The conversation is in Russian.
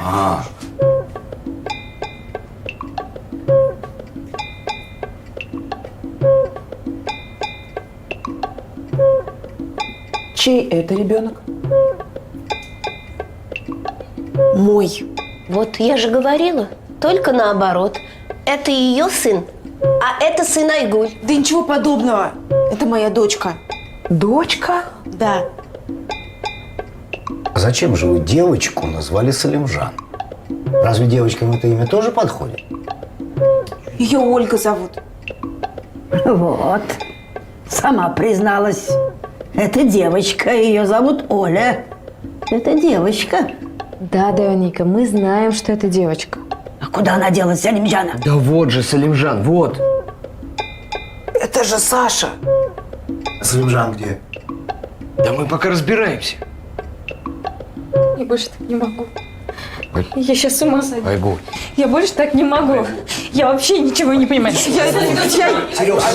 А. Чей это ребенок? Мой. Вот я же говорила, только наоборот. Это ее сын, а это сын Айгуль. Да ничего подобного. Это моя дочка. Дочка? Да. А зачем же вы девочку назвали Салимжан? Разве девочкам это имя тоже подходит? Ее Ольга зовут. Вот. Сама призналась. Это девочка, ее зовут Оля. Это девочка. Да, Вероника, мы знаем, что это девочка. А куда она делась, Салимжана? Да вот же Салимжан, вот. Это же Саша. Салимжан где? Да мы пока разбираемся. Я больше так не могу. Я сейчас с ума сойду. Айгуль. Я больше так не могу. Я вообще ничего не понимаю. Сереж,